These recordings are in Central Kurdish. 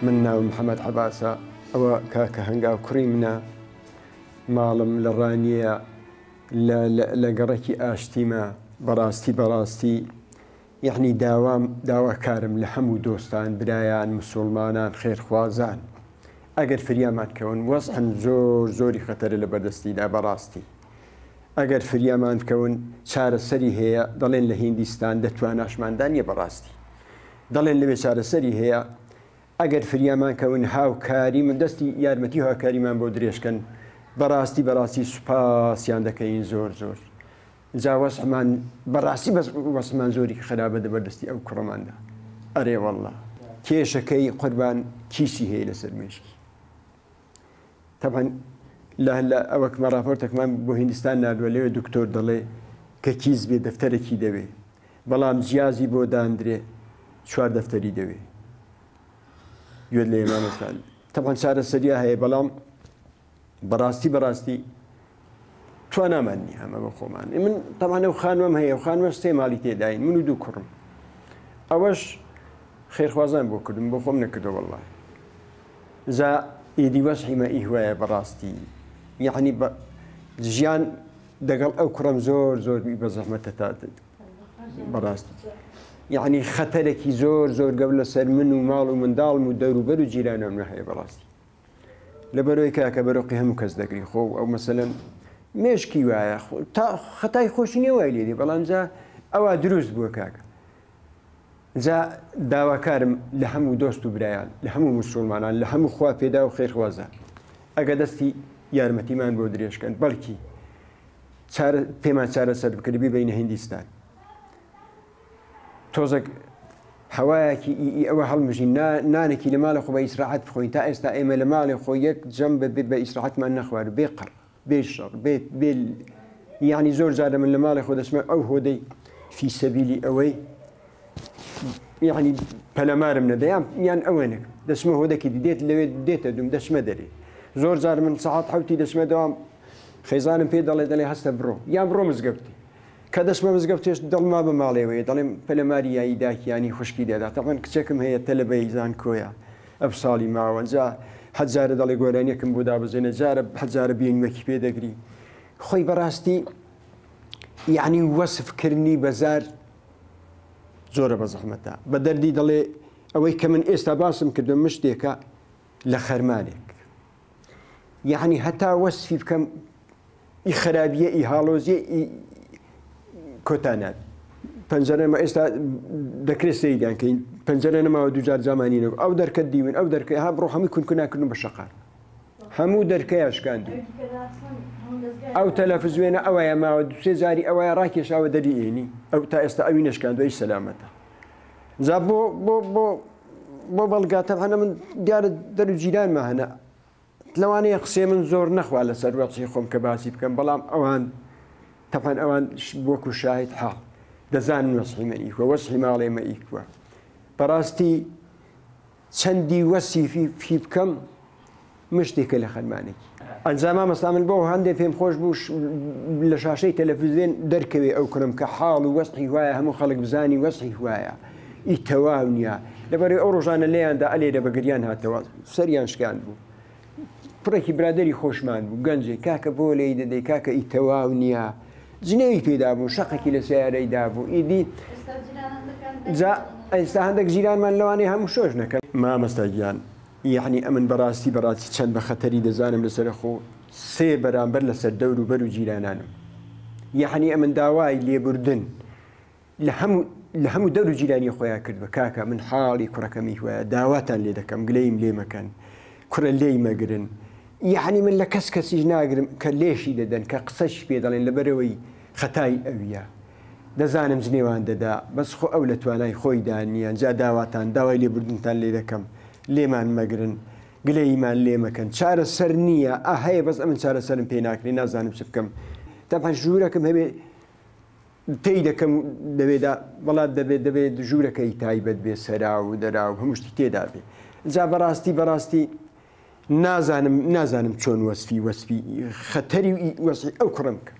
من ناو محمد عباسة أو كاكا هنگاو كريمنا مالم للرانية لقركي آشتيما براستي يعني داوا كارم لحمو دوستان برايان مسلمانان خير خوازان اگر فريامان كون وصحن زوري خطر لبردستي دا براستي اگر فريامان كون شار السري هي ضلين لهندستان دتواناش ماندانية براستي ضلين لبي شار السري هي اگر فريامان كون هاو كاري من دستي يارمتي هاو كاري من بودريش كان براستي سپاس ياندكين زور جا وصحمان براسي بس وصحمان زوري خرابة دبردستي او كرمان دا اري والله كيشكي قربان كيسي هي لسر مشكي طبعا لا اوك ما رابورتك ما بو هندستان نادولي دكتور دلي كيز بي دفتركي دبي بلام جيازي بو داندري شوار دفتري دبي يقول لي ما مثلا طبعا صار السريع هي بلام براستي توانا مني هم بخومان من طبعا وخانوم هي وخانوم استعمالي تداين منو دو كرم اوش خير خوازان بو كردم بخوم نكدو والله زا يدي وصحي ما إهواية براستي يعني جيان دقل أو كرم زور بزحمة تتاتد براستي يعني خطرك زور قبل سر منو مال ومن دال ودور وبرو جيرانا من ناحية براستي لبروي كاكا بروقي هم كزدقري خو أو مثلا مشكي وايا خطاي خوشيني وايلي دي بلان زا أو دروس بو كاكا زا داوا كارم لحمو دوستو برايان لحمو مسلمانان لحمو خوا پیدا و خير خوازان اگه دستی یارمتی من بودریش کند بلکی پیمان چاره سر بکردی بین هندستان توزق هوايك او هالمجي نانكي لمال خو بإسراعات بخو انت استا ايما لمال خو يك جنب بإسراعات ما نخوار بيقر بيشر بيل يعني زور زاد من لمال خو اسمه او هودي في سبيل اوي يعني بلامار من ديام يعني اوينك دسمه هو داك ديت اللي ديت دوم دسمه دري زور زار من ساعات حوتي دسمه دوام خيزان في دلي هسه برو يا برو مزقبتي كدسمه مزقبتيش دل ما بمالي وي دل بلاماري ايداك يعني خشكي دا طبعا كتشكم هي تلبيزان كويا ابصالي ما ونزا حد زار دلي غوراني كم بودا بزين زار حد زار بين مكي بيدغري خوي براستي يعني وصف كرني بزار زۆرە بە زەحمەتە بە دەردی دەڵێ ئەوەی کە من ئێستا باسم کردو مشتێکە لە خەرمانێک یعنی هەتا وەسفی بکەم ئی خراپیە ئی هاڵۆزیە ئی کۆتانات پەنجەرەمە ئێستا دەکرێت سەیریان کەین پەنجەرە نەماوە دووجار جامانینەوە ئەو دەرکە دیون ئەو دەرکە ها بڕۆ هەمووی کونکوناکردن بە شەقار هەموو دەرکەیە شکاندو ئەو تەلەڤیزیۆنە ئەوەیە ماوە دوو سێ جاری ئەوەیە ڕاکێشاوە دەری ئێنی ئەو تا ئێستا ئەوی نەشکاندووە هیچ سەلامەتە جا بۆ بەڵگاتە هەنە من دیارە دەرو جیرانمە هەنە لەوانەیە قسێ من زۆر نەخوا لەسەر وەقتی خۆم کە باسی بکەم بەڵام ئەوان تەپەن ئەوان وەکو شاهید حاڵ دەزانن وەسحی مە ئیکوە وەسحی ماڵێ مە ئیکوە بەڕاستی چەندی وەسیفی فی بکەم مشتێکە لە خەرمانێکی ئەنجاما مەستا من بۆ هەندێک پێم خۆش بوو لە شاشەی تەلەڤیزیۆن دەرکەوێ ئەو کڕم کە حاڵ و وەسحی وایە هەموو خەڵک بزانی وەسحی وایە ئی تەواو نییە لەبەرەوەی ئەو ڕۆژانە لێیاندا ئەلێرە بە گریان هاتەوە سەریان شکاند بوو پڕێکی برادەری خۆشمان بوو گەنجێک کاکە بۆ لێی دەدەی کاکە ئی تەواو نییە جنێوی پێدا بوو شەقێکی لە سیارەیدا بوو ئیدی جا ئێستا هەندێک جیرانمان لەوانەیە هەموو شۆژ نەکەن مامەستا گیان يعني أمن براستي چند بخطري دزانم لسر خو سي برامبر لسر دور وبر جيرانانم يعني أمن داواي لي بردن لهمو دور جيراني خويا كرد بكاكا من حالي كركمي هو داواتان لي دكم قليم لي مكان كر لي مقرن يعني من لكسكس جناقرم كليشي ددن كقصش بيدلين لبروي خطاي أويا دزانم زنيوان ددا بس خو أولت واناي خوي دانيان جا داواتان داواي لي بردنتان لي دكم لێمان مەگرن گلەیمان لێ مەکەن چارە سەر نییە هەیە بەس ئەمن چارە سەرم پێ ناکرێ نازانم چ بکەم تاپان ژوورەکەم هەبێ تێی دەکەم دەبێدا وڵات دەبێت ژوورەکەی تایبەت بێ سەرا و دەرا و هەمووشتی تێدا بێ جا بەڕاستی نازانم چۆن وەسفی خەتەری وەسفی ئەو کوڕم کە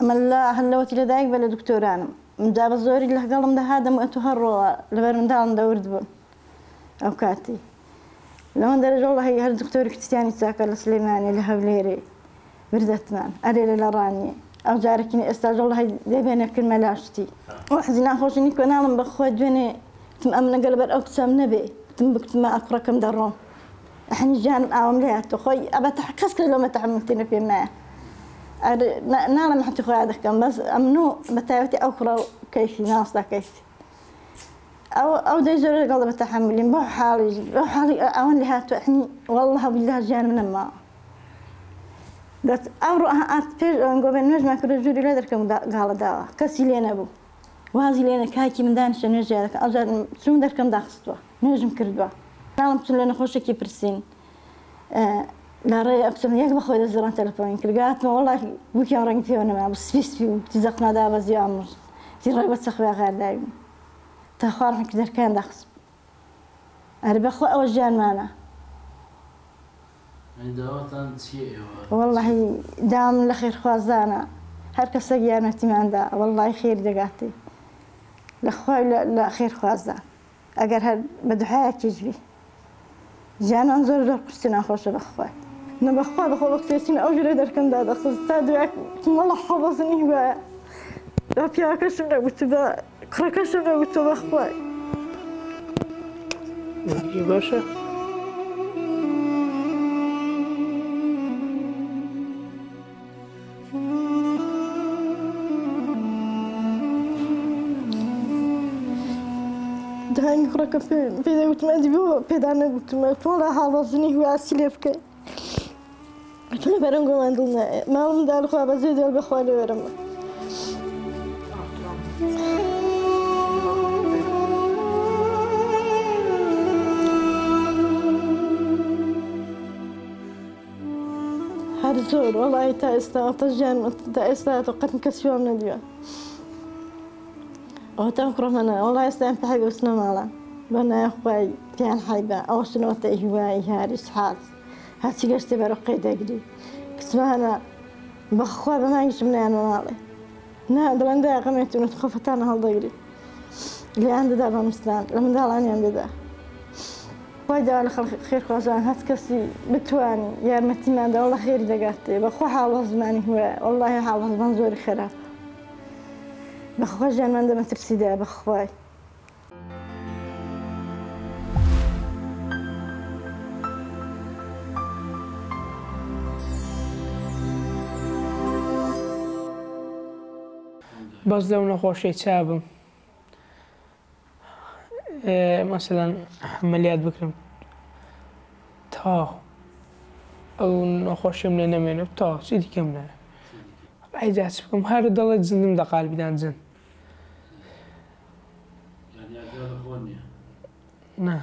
من لا هلوتي لدايق بلا دكتوران مداب الزوري اللي قالهم ده هذا مؤتو هالروا لبر من دالن دورد بون أو كاتي لما درج والله هي الدكتور كتياني ساكر السليماني لهوليري بردت مان أريل لراني أو جاركني أستاذ والله دي بيني كل ملاشتي وحزنا خوشني كنا لم بخوة جوني تم أمن قلب أو تسام نبي تم بكت ما أكركم درون إحنا جان أوام ليها تخوي أبى تحكس كل يوم تعملتني في ما نعلم حتى خوي هذا كم بس أمنو بتاعتي أكره كيفي ناس كيفي أو ده يجري قلب التحمل بروح حالي أوان لها تحني والله بالله جان من ما قلت أروح أتفرج قبل نجمع كل جوري لا دركم قال دعوة كسيلين أبو وهذه لينا كاكي من دانش نرجع لك أجر شو دركم داخستوا نجم كردوا نعلم تقول خوش كي برسين لا رأي أكثر من يكبر خوي الزران تلفون كرجات ما والله بكي رنجتي وأنا ما بس فيه تزقنا دا بس يامر ترى بس أخويا غير دايم تخارج كذا كان دخس أنا بخو أوجان معنا والله دام الأخير خوازانا هركا سجيانا تيمان دا والله خير دقاتي الأخوي لا خير خوازان أجر هاد بدو حياة تجبي جانا نزور دور كرسينا خوش الأخوي أنا بخو بكتيسين أوجر يدر كم دا دخل تادوك والله حافظني بقى أبيا كشنا بتبا كركشنا بتبا أخوي نجي باشا دهان كرك في ذا قلت ما أدبي في ذا أنا قلت ما والله حافظني هو أسليفك قلت له برنقول عندنا ما هم دار خوا بزيد ولا بخوالي ورم هذا زور والله تأستا وتجان تأستا وقت مكسيوم من اليوم وتنكره منا والله يستنفع حاجة وسنا مالا بنا يا أخوي كان حيبة أو شنو تأجواي هارس حاس هاتي قشتي برقي دقدي كسبنا بخوا بما يشمنا أنا مالي نا دلنا دا قمت ونتخفتنا هالضيري اللي عنده دا بمستان لما دا عني عنده دا وايد على خير خوازان هاتكسي بتواني يا متيمان دا والله خير دقاتي بخوا حافظ زماني هو والله حافظ منظوري خيرات بخوا جان من دم ترسيدا بخواي بس لو نخوشي تابم مثلا عمليات بكرم تا او نخوشي من نمين تا سيدي كمنا عايز أحسبكم هذا ضلت زندم دقال بدان زن يعني أكاد أخواني نعم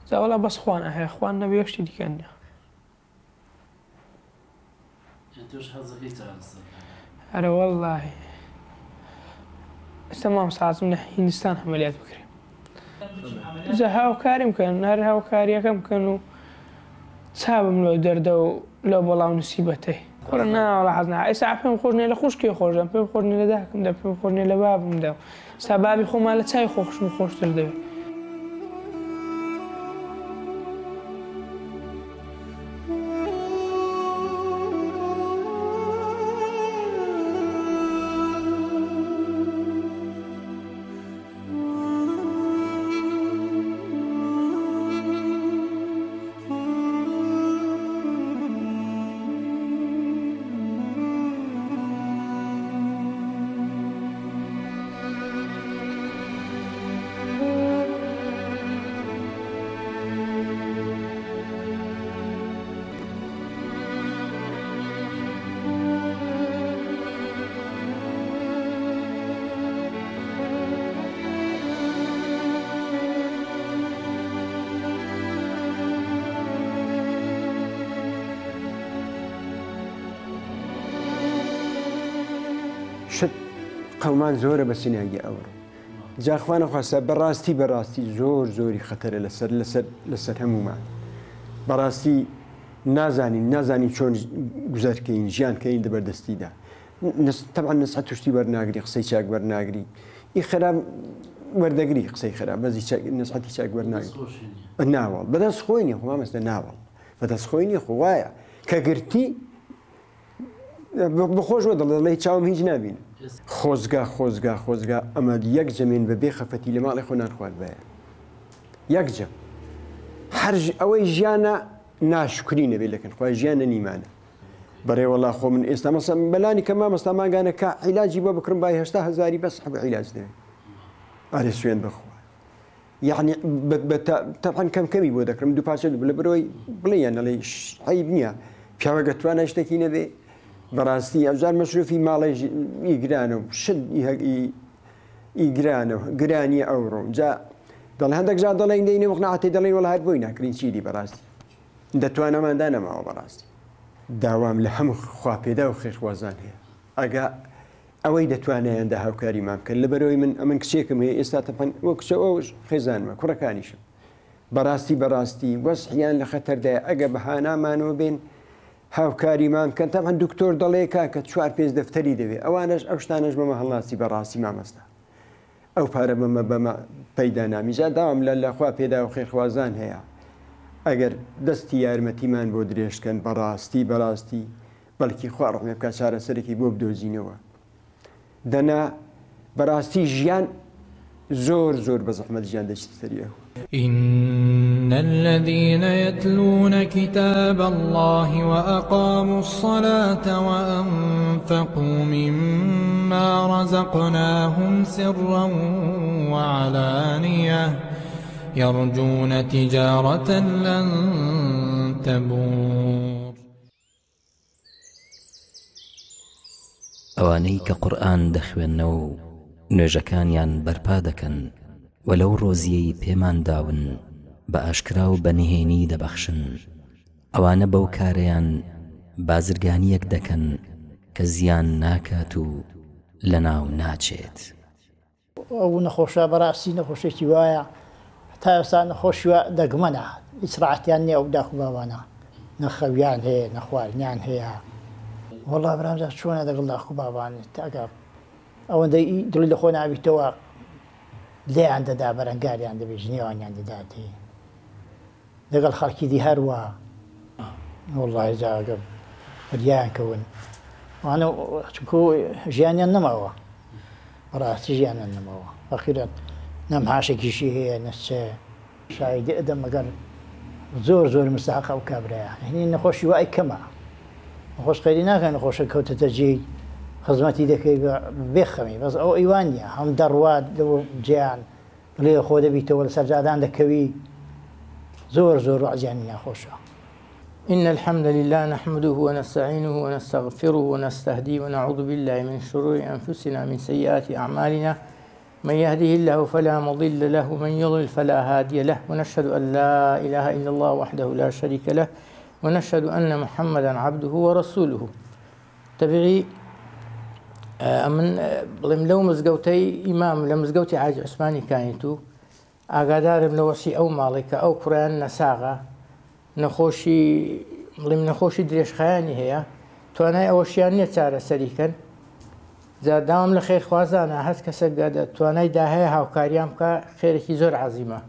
زي والله بس أخواننا بيوشتي دي كنا أنت وش حظك يتعرض أنا والله تمام ساعات من هندستان عمليات بكري إذا هاو كارم كان نهار هاو كاريا كم كانوا سابم لو دردو لو بلاو نسيبته كورنا ولا حزنا إسا فيهم خورني لخوش كي خورجم فيهم خورني لداكم دا فيهم خورني لبابم دا سبابي خو مالت ساي خوش مخوش تردوي شت قومان زۆرە بە سیناگی ئەوڕۆ جاخوانە خواستە بەڕاستی زۆر زۆری خەتەرە لەسەر هەمومان بەڕاستی نازانی چۆن گوزارکەین ژیانکەین لەبەردەستیدا طبعا نسعت توشتی وەرناگری قسەی چاک وەرناگری ئی خراپ وەردەگری قسەی خراپ بەزی نسعەتی چاک وەرناگری ناوەڵ بەدەست خۆی نیە خۆ مامەستە ناوەڵ بەدەست خۆی نیە خۆ وایە کە گرتی بخۆش وە دەڵێ چاوم هیچ نابین خۆزگا ئەمە یەک جەمێن بەبێ خەفەتی لە ماڵی خۆ نانخوارد بەیە یەک جەم هەر ئەوەی ژیانە ناشکری نەبێت لەکەن خۆی ژیانە نیمانە بەڕێ وەڵا خۆ من ئێستا مەسە بەلانی کە مامەستا ماگانە کە عیلاجی بۆ بکڕم بای 800,000 بەس حەب عیلاج دەوێت ئارێ سوێن بخوا یعنی تەبعەن کەمکەمی بۆ دەکڕم دوو پارچە لە بەرەوەی بڵێ نەڵێ عیب نییە پیاوە گەتوانە شتێکی نەبێ بەڕاستی ئەوجار مەسروفی ماڵی ئیگرانە و شت ئیگرانە و گرانی ئەوڕۆ جا دەڵێ هەندێک جار دەڵێن دەینێ وەقنەعەتی دەڵێن وەڵا هەر بۆی ناکرین چیدی بەڕاستی دەتوانەماندا نەماوە بەڕاستی داوام لە هەموو خواپێدا و خێرخوازان هەیە ئەگا ئەوەی دەتوانیاندا هاوکاری مام بکەن لەبەرەوەی من کچێکم هەیە ئێستا تەپەن وە کچە ئەوش خێزانمە کوڕەکانیشم بەڕاستی وەسحیان لە خەتەردایە ئەگە بەهانامانەوە بێن هاوکاری مام بکەن تەبعەن دکتۆر دەڵێ کاکە 4-5 دەفتەری دەوێت ئەوانەش ئەو شتانەش بەمە هەڵاسی بەڕاستی مامەستا ئەو پارە بەمە پەیدا نامیجا داوام لە خوا پێدا و خێرخوازان هەیە ئەگەر دەستی یارمەتیمان بۆ درێژکەن بەڕاستی بەڵکی خوا ڕحمێ بکات چارەسەرێکی بۆ بدۆزینەوە دەنا بەڕاستی ژیان زۆر بە زەحمەت ژیان دەچێتە سەریەوە إن الذين يتلون كتاب الله وأقاموا الصلاة وأنفقوا مما رزقناهم سرا وعلانية يرجون تجارة لن تبور ئەوانەی کە قورئان دەخوێننەوە و نوێژەکانیان بەرپا دەکەن وەلەو ڕۆزیەی پێمان داون بە ئاشکرا و بەنهێنی دەبەخشن ئەوانە بەو کارەیان بازرگانیەک دەکەن کە زیان ناکات و لەناو ناچێت ئەو نەخۆشە بەڕاستی نەخۆشێکی وایە تا ئێستا نەخۆشیوە دەگمەنە ئیسراحەتیان نییە ئەو داخ باوانە نەخەویان هەیە نەخواردنیان هەیە وەڵا برامجار چۆنە دەگەڵ داخ باوانێت تاکە ئەوەندەی دڵی لە خۆ نابیتەوە لێیان دەدا بەرەنگاریان دەبێت ژنێوانیان دەداتی لەگەڵ خەڵکی دی هەروە وەڵڵای جاگە فریایان کەون وانە چونکە ژیانیان نەماوە بەڕاستی ژیانیان نەماوە ئەخیرەت نەمهاشێکیشی هەیە نەچێ شایدی ئەدەم ئەگەر زۆر مستحق ئەو کابرایە هینی نەخۆشی وای کەمە نەخۆش خەیری ناکەن نەخۆشە کەوتەتە جێی خزمەتی دەکەی بێخەمی بەس ئەو ئەیوان نییە هەم دەڕوات لەوە جیان لێ خۆ دەبیتەوە لە سەرجادان دەکەوی زۆر وعزیانی ناخۆشە إن الحمد لله نحمده ونستعينه ونستغفره ونستهديه ونعوذ بالله من شرور أنفسنا من سيئات أعمالنا من يهده الله فلا مضل له ومن يضلل فلا هادي له ونشهد أن لا إله إلا الله وحده لا شريك له ونشهد أن محمدا عبده ورسوله تبعي من بڵێم لەو مزگەوتەی ئیمام لە مزگەوتی حاجی عوسمانی کانیتو ئاگادارم لە وەسی ئەو ماڵی کە ئەو کوڕیان نەساغا نەخۆشی درێژخایانی هەیە توانای ئەوەشیان نییە چارەسەریکەن زاداوام لە خێرخوازانە هەست کەسە توانای داهەیە هاوکاریان بکە خێرێکی زۆر عەزیمە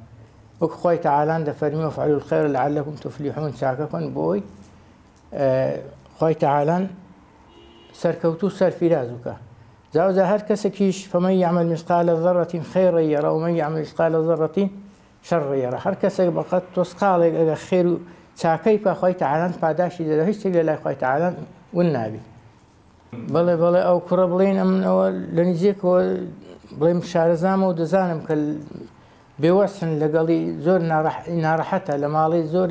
وەک خۆی تەعالە دەفەرمی وەفعلوا الخەیڕ لەعەلەکم تفلیحون چاکەکەن بۆی خۆی تەعالە سەرکەوتوو سەرفیراز بکە زاوزە هەر کەسێکیش فەمەن یعمل مثقال ذرة خەیڕا یەرە ومەن یعمل مثقال ذرة شەڕا یەرە هەر کەسێک بەقەت تۆسقاڵێک ئەگە خێر و چاکەی پا خۆی تەعالە پاداشی دەدا هیچ شتێک لە لای خۆی تەعالە ون نابی بەڵێ ئەو کوڕە بڵێن ئەمنەوە لە نزیکەوە بڵێم شارەزامە و دەزانم کە بێوەسن لەگەڵی زۆر ناڕەحەتە لە ماڵی زۆر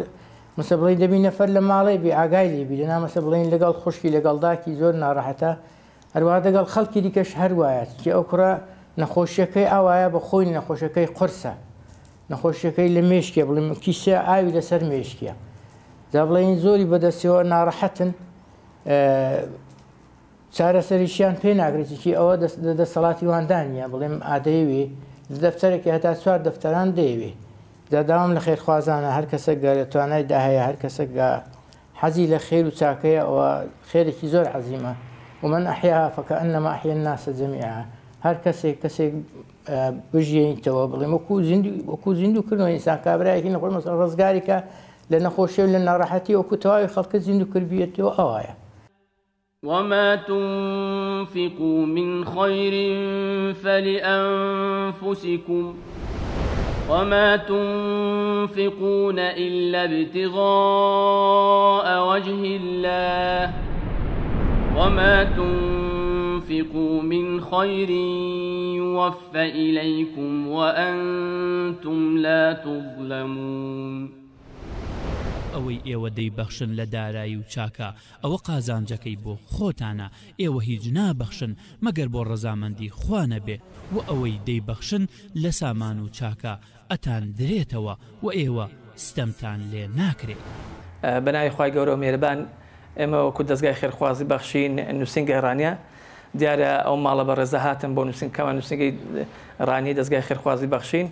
مەسە بڵێن دەبی نەفەر لە ماڵی بێ ئاگای لێبی لەنا مەسە بڵێن لەگەڵ خوشکی لەگەڵ داکی زۆر ناڕەحەتە هەروە دەگەڵ خەڵکی دیکەش هەروایە چی ئەو کوڕە نەخۆشیەکەی ئاوایە بە خۆی نەخۆشەکەی قورسە نەخۆشیەکەی لە مێشکە بڵێم کیسە ئاوی لەسەر مێشکە جا بڵێن زۆری بەدەستەوە ناڕەحەتن چارەسەریشیان پێ ناگرێتێکی ئەوە دەسەڵاتی واندانیە بڵێم ئادەیەوێ دەفتەرێکی هەتا 4 دەفتەران دەیەوێ داداوام لە خێرخوازانە هەر کەسێک لە توانای داهەیە هەر کەسێک حەزی لە خێر و چاکەیە ئەوە خێرێکی زۆر عەزیمە ومن أحياها فكأنما أحيا الناس جميعا. هر کەسێک بژێنیتەوە بڵێم وەکو زیندوو ئینسان کابرایەکی نەخۆش مەسەڵەن ڕزگاریکە لە نەخۆشی و لە ناڕەحەتی وەکو تەواوی خەڵکە زیندوو کردبێتەوە ئەوایە. وما تنفقوا من خير فلأنفسكم وما تنفقون إلا ابتغاء وجه الله وما تنفقوا من خير يوفى إليكم وأنتم لا تظلمون. ئەوەی ئێوە دەیبەخشن لە دارایی و چاکە ئەوە قازانجەکەی بۆ خۆتانە، ئێوە هیچ نابەخشن مەگەر بۆ ڕەزامەندی خوا نەبێ و ئەوەی دەیبەخشن لە سامان و چاکە ئەتان درێتەوە و ئێوە ستەمتان لێ ناکرێت. بەناوی خوای گەورە و میێرەبان ئێمە وەکو دەستگای خێرخوازی بەخشین نووسنگی ڕانیە دیارە ئەو ماڵە بە ڕێزە هاتن بۆ نووسنگکەمان نووسنگی ڕانی دەستگای خێرخوازی بەخشین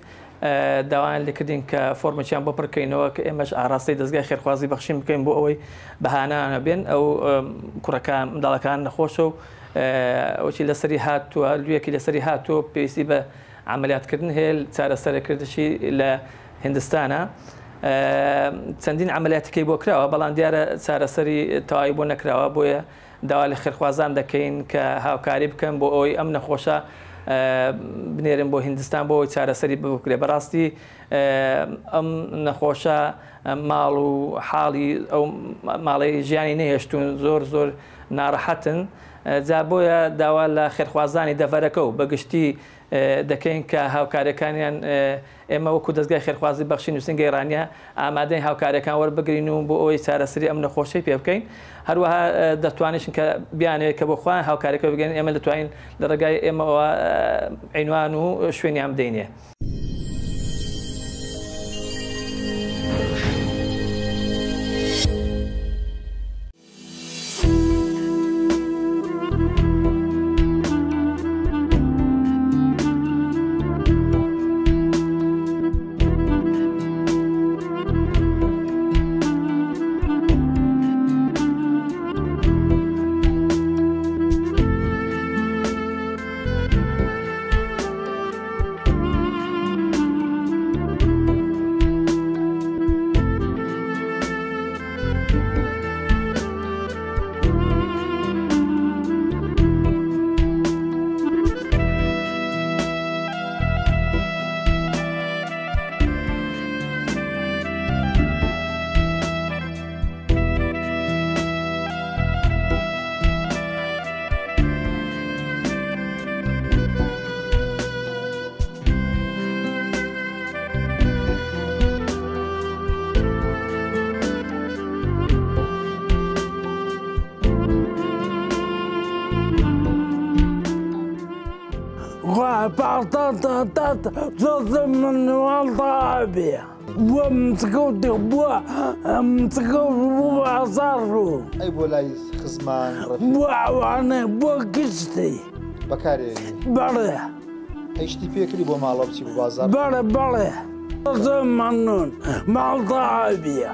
داوایان لێکردین کە فۆرمەچیان بۆ پڕکەینەوە کە ئێمەش ئاراستەی دەستگای خێرخوازی بەخشین بکەین بۆ ئەوەی بەهانانە بێن ئەو کوڕەکان منداڵەکان نەخۆشە و ئەوچی لەسەری هاتووە لویەکی لەسەری هاتووە پێویستی بە عملیاتکردن هەیە چارەسەرکردشی لە هندستانە چەندین عملیاتەکەی بۆ کراوە بەڵام دیارە چارەسەری تەواوی بۆ نەکراوە بۆیە داوا لە خێرخوازان دەکەین کە هاوکاری بکەن بۆ ئەوەی ئەم نەخۆشە بنێرن بۆ هندستان بۆ چارەسەری بکرێ. بەڕاستی ئەم نەخۆشە ماڵ و حاڵی ئەو ماڵی ژیانی نەهێشتون زۆر ناڕەحەتن جا بۆیە داوا لە خێرخوازانی دەڤەرەکە و بەگشتی دەکەین کە هاوکارەکانیان ئێمە وەکو دەستگای خێرخوازی بەخشی نووسنگی ڕانیە ئامادەی هاوکارەکان وەربگرین و بۆ ئەوەی چارەسەری ئەم نەخۆشەی پێ بکەین. هەروەها دەتوانین کە بیانەوێت کە بۆ خۆیان هاوکارەکە بگەین ئێمە دەتوانین لە ڕێگای ئێمەوە عینوان و شوێنیان بدەینێ. بعطات من والطابية ومسكوت بوا بوا صاروا أي بولاي خزمان وانا بوا كشتي بكاري بله هيشتي فيكري بو مالوبسي بو بازار بله زمنون مع الطابية